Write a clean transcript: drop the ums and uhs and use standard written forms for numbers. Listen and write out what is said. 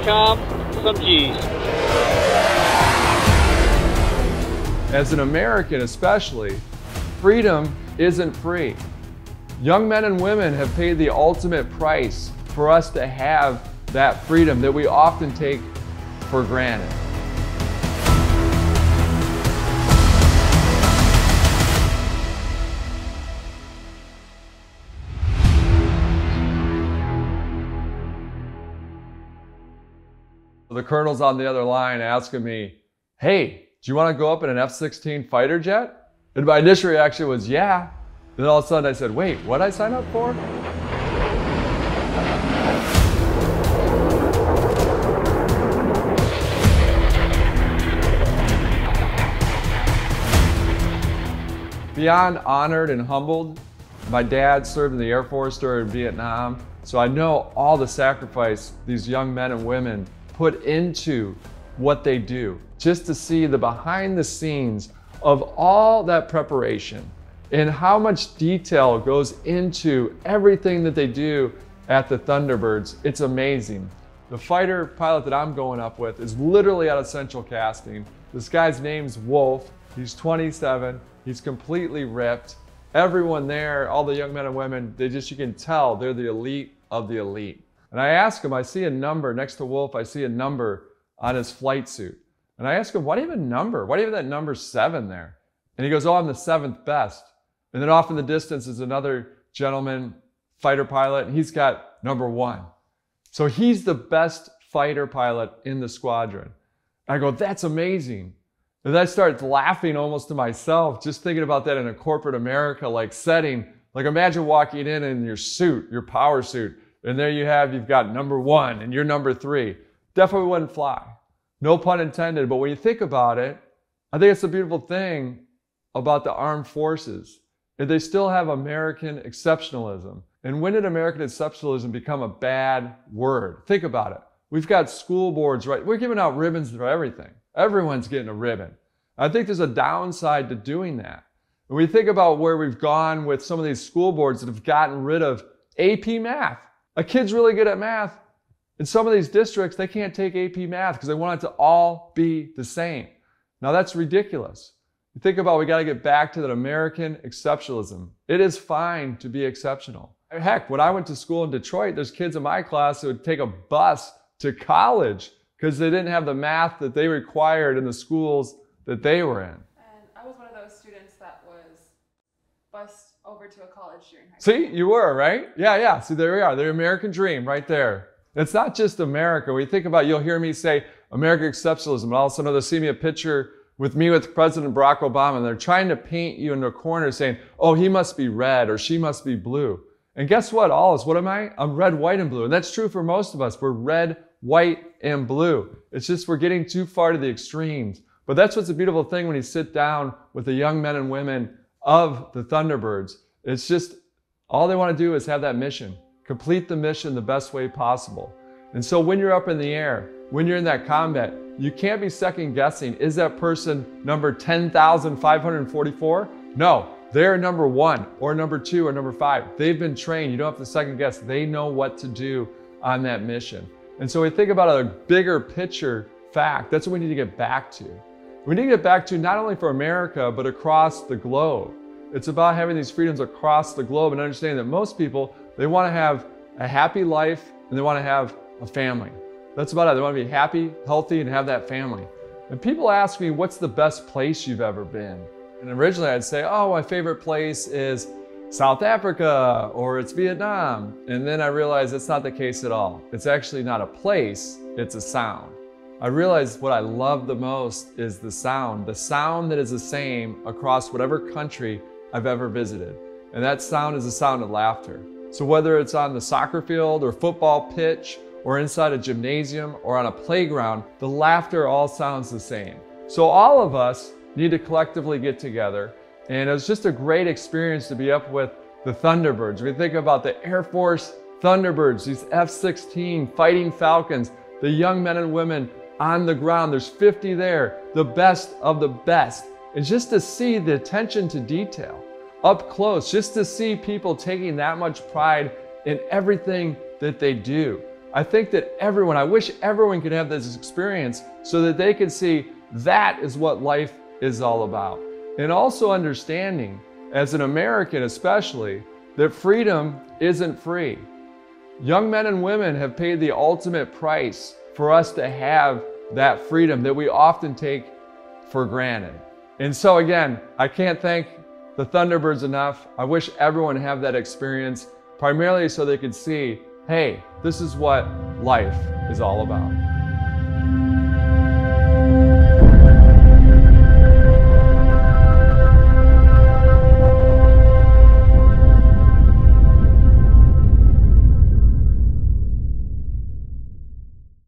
com, some G's. As an American especially, freedom isn't free. Young men and women have paid the ultimate price for us to have that freedom that we often take for granted. The colonel's on the other line asking me, hey, do you want to go up in an F-16 fighter jet? And my initial reaction was, yeah. Then all of a sudden I said, wait, what did I sign up for? Beyond honored and humbled, my dad served in the Air Force during Vietnam, so I know all the sacrifice these young men and women put into what they do, just to see the behind the scenes of all that preparation and how much detail goes into everything that they do at the Thunderbirds. It's amazing. The fighter pilot that I'm going up with is literally out of central casting. This guy's name's Wolf. He's 27. He's completely ripped. Everyone there, all the young men and women, you can tell they're the elite of the elite. And I ask him, I see a number next to Wolf, I see a number on his flight suit. And I ask him, why do you have a number? Why do you have that number 7 there? And he goes, oh, I'm the 7th best. And then off in the distance is another gentleman, fighter pilot, and he's got number 1. So he's the best fighter pilot in the squadron. I go, that's amazing. And then I start laughing almost to myself, just thinking about that in a corporate America like setting. Like imagine walking in your suit, your power suit, and there you've got number 1 and you're number 3. Definitely wouldn't fly. No pun intended, but when you think about it, I think it's a beautiful thing about the armed forces. They still have American exceptionalism. And when did American exceptionalism become a bad word? Think about it. We've got school boards, right? We're giving out ribbons for everything. Everyone's getting a ribbon. I think there's a downside to doing that. When we think about where we've gone with some of these school boards that have gotten rid of AP math. A kid's really good at math. In some of these districts, they can't take AP math because they want it to all be the same. Now that's ridiculous. You think about, we got to get back to that American exceptionalism. It is fine to be exceptional. Heck, when I went to school in Detroit, there's kids in my class who would take a bus to college because they didn't have the math that they required in the schools that they were in. And I was one of those students that was bused over to a college during high school. See, you were, right? Yeah. See, there we are. The American dream right there. It's not just America. When you think about it, you'll hear me say American exceptionalism, and all of a sudden they'll see me a picture with me with President Barack Obama, and they're trying to paint you into a corner saying, oh, he must be red or she must be blue. And guess what? What am I? I'm red, white, and blue. And that's true for most of us. We're red, white, and blue. It's just we're getting too far to the extremes. But that's what's a beautiful thing when you sit down with the young men and women of the Thunderbirds. It's just all they want to do is have that mission. Complete the mission the best way possible. And so when you're up in the air, when you're in that combat, you can't be second guessing, is that person number 10,544? No, they're number 1 or number 2 or number 5. They've been trained. You don't have to second guess. They know what to do on that mission. And so we think about a bigger picture fact. That's what we need to get back to. We need to get back to not only for America, but across the globe. It's about having these freedoms across the globe and understanding that most people, they want to have a happy life and they want to have a family. That's about it. They want to be happy, healthy, and have that family. And people ask me, what's the best place you've ever been? And originally I'd say, oh, my favorite place is South Africa or it's Vietnam. And then I realized that's not the case at all. It's actually not a place, it's a sound. I realized what I love the most is the sound that is the same across whatever country I've ever visited. And that sound is the sound of laughter. So whether it's on the soccer field or football pitch or inside a gymnasium or on a playground, the laughter all sounds the same. So all of us need to collectively get together. And it was just a great experience to be up with the Thunderbirds. We think about the Air Force Thunderbirds, these F-16 Fighting Falcons, the young men and women on the ground. There's 50 there, the best of the best. And just to see the attention to detail up close, just to see people taking that much pride in everything that they do. I think that I wish everyone could have this experience so that they can see that is what life is all about. And also understanding, as an American especially, that freedom isn't free. Young men and women have paid the ultimate price for us to have that freedom that we often take for granted. And so again, I can't thank the Thunderbirds enough. I wish everyone have that experience, primarily so they could see, hey, this is what life is all about.